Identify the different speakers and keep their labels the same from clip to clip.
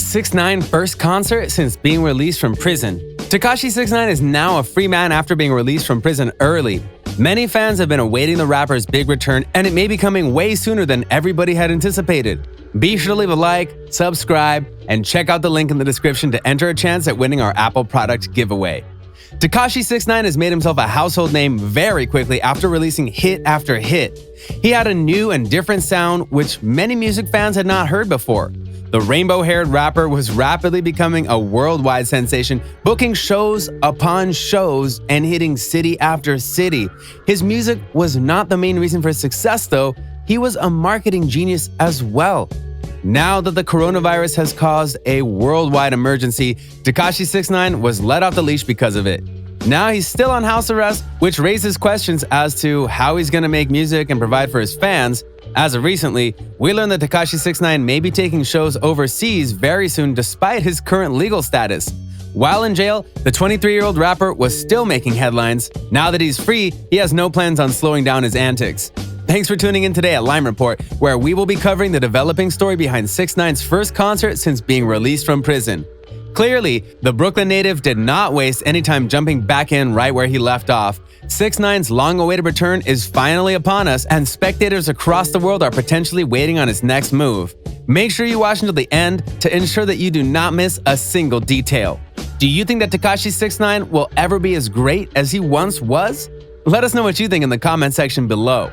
Speaker 1: 6ix9ine first concert since being released from prison. Tekashi 6ix9ine is now a free man after being released from prison early. Many fans have been awaiting the rapper's big return, and it may be coming way sooner than everybody had anticipated. Be sure to leave a like, subscribe, and check out the link in the description to enter a chance at winning our Apple product giveaway. Tekashi 6ix9ine has made himself a household name very quickly after releasing hit after hit. He had a new and different sound which many music fans had not heard before. The rainbow-haired rapper was rapidly becoming a worldwide sensation, booking shows upon shows and hitting city after city. His music was not the main reason for his success though, he was a marketing genius as well. Now that the coronavirus has caused a worldwide emergency, Tekashi 6ix9ine was let off the leash because of it. Now he's still on house arrest, which raises questions as to how he's gonna make music and provide for his fans. As of recently, we learned that Tekashi 6ix9ine may be taking shows overseas very soon despite his current legal status. While in jail, the 23-year-old rapper was still making headlines. Now that he's free, he has no plans on slowing down his antics. Thanks for tuning in today at Lime Report, where we will be covering the developing story behind 6ix9ine's first concert since being released from prison. Clearly, the Brooklyn native did not waste any time jumping back in right where he left off. 6ix9ine's long-awaited return is finally upon us, and spectators across the world are potentially waiting on his next move. Make sure you watch until the end to ensure that you do not miss a single detail. Do you think that Tekashi 6ix9ine will ever be as great as he once was? Let us know what you think in the comment section below.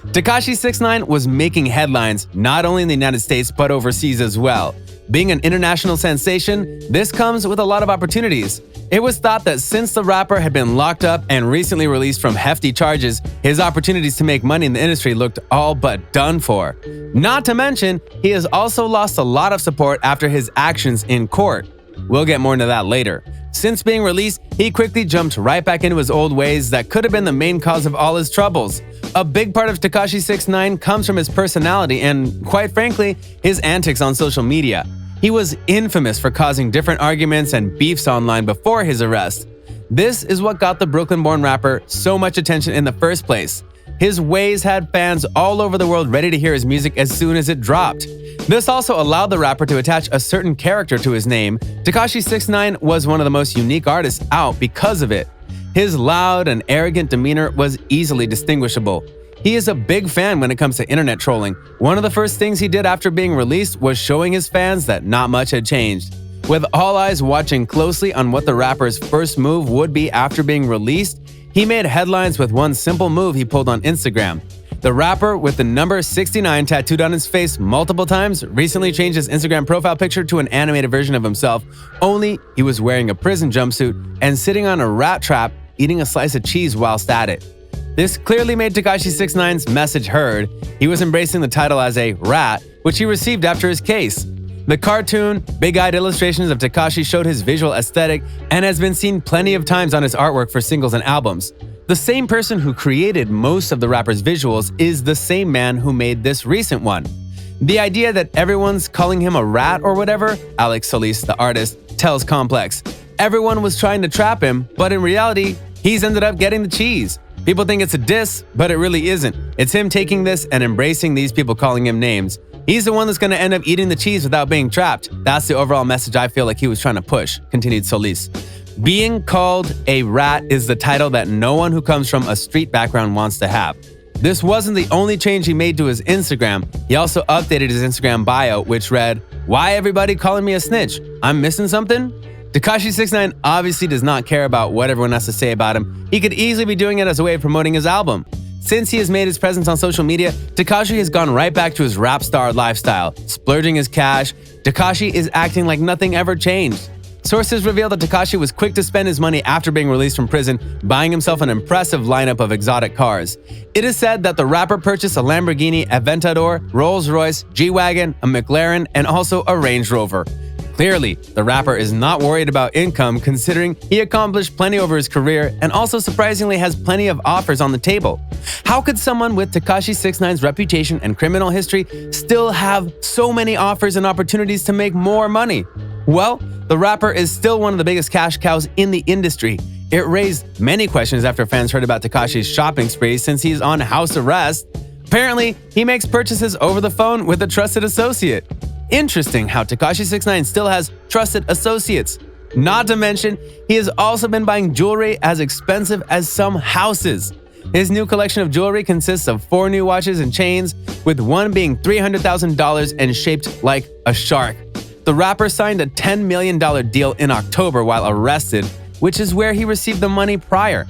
Speaker 1: Tekashi 6ix9ine was making headlines not only in the United States but overseas as well. Being an international sensation, this comes with a lot of opportunities. It was thought that since the rapper had been locked up and recently released from hefty charges, his opportunities to make money in the industry looked all but done for. Not to mention, he has also lost a lot of support after his actions in court. We'll get more into that later. Since being released, he quickly jumped right back into his old ways that could have been the main cause of all his troubles. A big part of Tekashi 6ix9ine comes from his personality and, quite frankly, his antics on social media. He was infamous for causing different arguments and beefs online before his arrest. This is what got the Brooklyn-born rapper so much attention in the first place. His ways had fans all over the world ready to hear his music as soon as it dropped. This also allowed the rapper to attach a certain character to his name. Tekashi 6ix9ine was one of the most unique artists out because of it. His loud and arrogant demeanor was easily distinguishable. He is a big fan when it comes to internet trolling. One of the first things he did after being released was showing his fans that not much had changed. With all eyes watching closely on what the rapper's first move would be after being released, he made headlines with one simple move he pulled on Instagram. The rapper, with the number 69 tattooed on his face multiple times, recently changed his Instagram profile picture to an animated version of himself, only he was wearing a prison jumpsuit and sitting on a rat trap eating a slice of cheese whilst at it. This clearly made Tekashi 6ix9ine's message heard. He was embracing the title as a rat, which he received after his case. The cartoon, big-eyed illustrations of Tekashi showed his visual aesthetic and has been seen plenty of times on his artwork for singles and albums. The same person who created most of the rapper's visuals is the same man who made this recent one. The idea that everyone's calling him a rat or whatever, Alex Solis, the artist, tells complex. Everyone was trying to trap him, but in reality, he's ended up getting the cheese. People think it's a diss, but it really isn't. It's him taking this and embracing these people calling him names. He's the one that's going to end up eating the cheese without being trapped. That's the overall message I feel like he was trying to push, continued Solis. Being called a rat is the title that no one who comes from a street background wants to have. This wasn't the only change he made to his Instagram. He also updated his Instagram bio, which read, "Why everybody calling me a snitch? I'm missing something?" Tekashi 6ix9ine obviously does not care about what everyone has to say about him. He could easily be doing it as a way of promoting his album. Since he has made his presence on social media, Tekashi has gone right back to his rap star lifestyle, splurging his cash. Tekashi is acting like nothing ever changed. Sources reveal that Tekashi was quick to spend his money after being released from prison, buying himself an impressive lineup of exotic cars. It is said that the rapper purchased a Lamborghini Aventador, Rolls-Royce, G-Wagon, a McLaren, and also a Range Rover. Clearly, the rapper is not worried about income considering he accomplished plenty over his career and also surprisingly has plenty of offers on the table. How could someone with Tekashi 6ix9ine's reputation and criminal history still have so many offers and opportunities to make more money? Well, the rapper is still one of the biggest cash cows in the industry. It raised many questions after fans heard about Tekashi's shopping spree since he's on house arrest. Apparently, he makes purchases over the phone with a trusted associate. Interesting how Tekashi 6ix9ine still has trusted associates. Not to mention, he has also been buying jewelry as expensive as some houses. His new collection of jewelry consists of 4 new watches and chains, with one being $300,000 and shaped like a shark. The rapper signed a $10 million deal in October while arrested, which is where he received the money prior.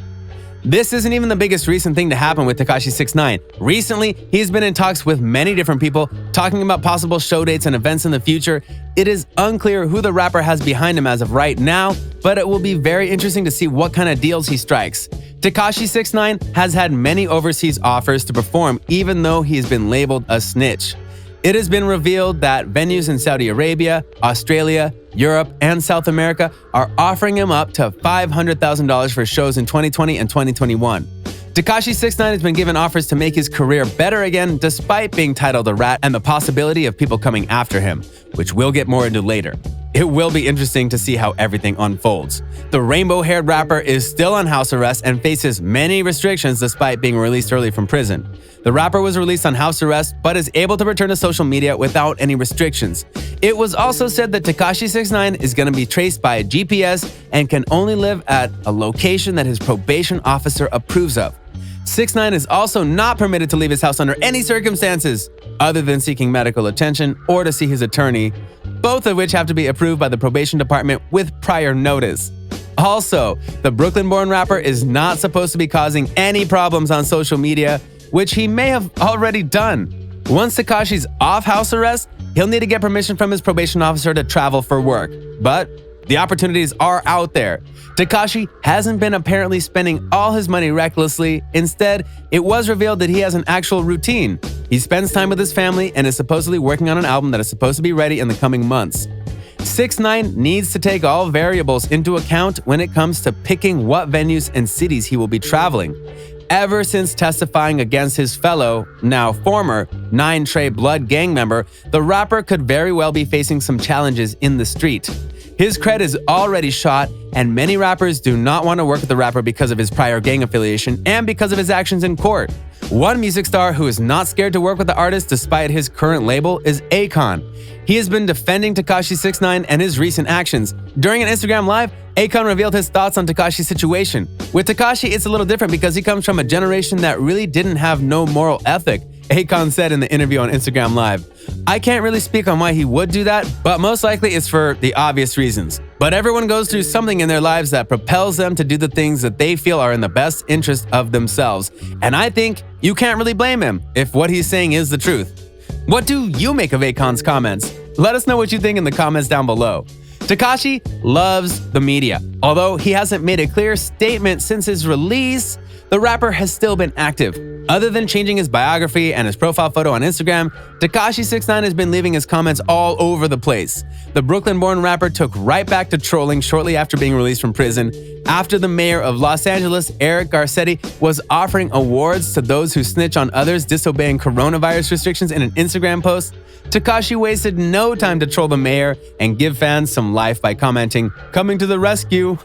Speaker 1: This isn't even the biggest recent thing to happen with Tekashi 6ix9ine. Recently, he's been in talks with many different people, talking about possible show dates and events in the future. It is unclear who the rapper has behind him as of right now, but it will be very interesting to see what kind of deals he strikes. Tekashi 6ix9ine has had many overseas offers to perform, even though he has been labeled a snitch. It has been revealed that venues in Saudi Arabia, Australia, Europe, and South America are offering him up to $500,000 for shows in 2020 and 2021. Tekashi 6ix9ine has been given offers to make his career better again despite being titled a rat and the possibility of people coming after him, which we'll get more into later. It will be interesting to see how everything unfolds. The rainbow-haired rapper is still on house arrest and faces many restrictions despite being released early from prison. The rapper was released on house arrest but is able to return to social media without any restrictions. It was also said that Tekashi 6ix9ine is going to be traced by a GPS and can only live at a location that his probation officer approves of. 6ix9ine is also not permitted to leave his house under any circumstances, other than seeking medical attention or to see his attorney, both of which have to be approved by the probation department with prior notice. Also, the Brooklyn-born rapper is not supposed to be causing any problems on social media, which he may have already done. Once Tekashi's off house arrest, he'll need to get permission from his probation officer to travel for work. But the opportunities are out there. Tekashi hasn't been apparently spending all his money recklessly. Instead, it was revealed that he has an actual routine. He spends time with his family and is supposedly working on an album that is supposed to be ready in the coming months. 6ix9ine needs to take all variables into account when it comes to picking what venues and cities he will be traveling. Ever since testifying against his fellow, now former, 9 Trey Blood gang member, the rapper could very well be facing some challenges in the street. His cred is already shot, and many rappers do not want to work with the rapper because of his prior gang affiliation and because of his actions in court. One music star who is not scared to work with the artist despite his current label is Akon. He has been defending Tekashi 6ix9ine and his recent actions. During an Instagram Live, Akon revealed his thoughts on Tekashi's situation. With Tekashi, it's a little different because he comes from a generation that really didn't have no moral ethic, Akon said in the interview on Instagram Live. I can't really speak on why he would do that, but most likely it's for the obvious reasons. But everyone goes through something in their lives that propels them to do the things that they feel are in the best interest of themselves. And I think you can't really blame him if what he's saying is the truth. What do you make of Akon's comments? Let us know what you think in the comments down below. Tekashi loves the media. Although he hasn't made a clear statement since his release, the rapper has still been active. Other than changing his biography and his profile photo on Instagram, Tekashi 6ix9ine has been leaving his comments all over the place. The Brooklyn-born rapper took right back to trolling shortly after being released from prison, after the mayor of Los Angeles, Eric Garcetti, was offering awards to those who snitch on others disobeying coronavirus restrictions in an Instagram post. Tekashi wasted no time to troll the mayor and give fans some life by commenting, "Coming to the rescue."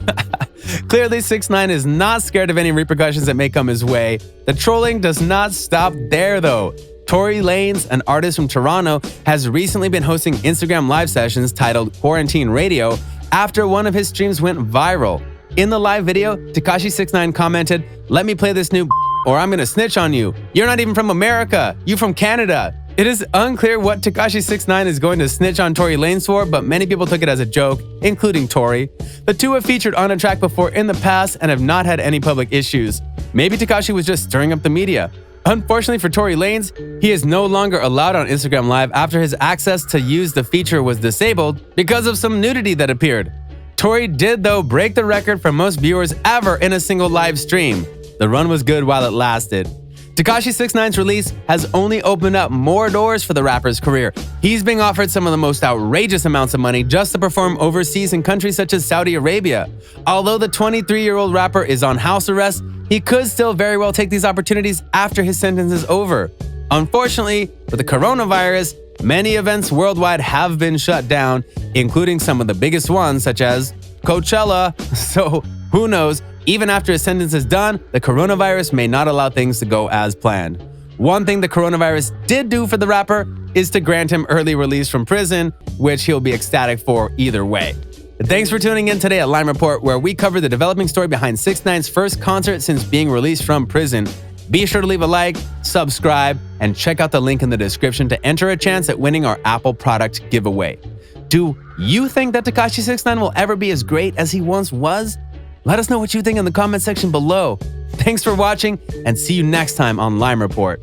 Speaker 1: Clearly, 6ix9ine is not scared of any repercussions that may come his way. The trolling does not stop there, though. Tory Lanez, an artist from Toronto, has recently been hosting Instagram live sessions titled Quarantine Radio after one of his streams went viral. In the live video, Tekashi 6ix9ine commented, "Let me play this new or I'm gonna snitch on you. You're not even from America. You from Canada." It is unclear what Tekashi 6ix9ine is going to snitch on Tory Lanez for, but many people took it as a joke, including Tory. The two have featured on a track before in the past and have not had any public issues. Maybe Tekashi was just stirring up the media. Unfortunately for Tory Lanez, he is no longer allowed on Instagram Live after his access to use the feature was disabled because of some nudity that appeared. Tory did, though, break the record for most viewers ever in a single live stream. The run was good while it lasted. Tekashi 6ix9ine's release has only opened up more doors for the rapper's career. He's being offered some of the most outrageous amounts of money just to perform overseas in countries such as Saudi Arabia. Although the 23-year-old rapper is on house arrest, he could still very well take these opportunities after his sentence is over. Unfortunately, with the coronavirus, many events worldwide have been shut down, including some of the biggest ones such as Coachella. So who knows? Even after his sentence is done, the coronavirus may not allow things to go as planned. One thing the coronavirus did do for the rapper is to grant him early release from prison, which he'll be ecstatic for either way. Thanks for tuning in today at Lime Report, where we cover the developing story behind 6ix9ine's first concert since being released from prison. Be sure to leave a like, subscribe, and check out the link in the description to enter a chance at winning our Apple product giveaway. Do you think that Tekashi 6ix9ine will ever be as great as he once was? Let us know what you think in the comment section below. Thanks for watching, and see you next time on Lime Report.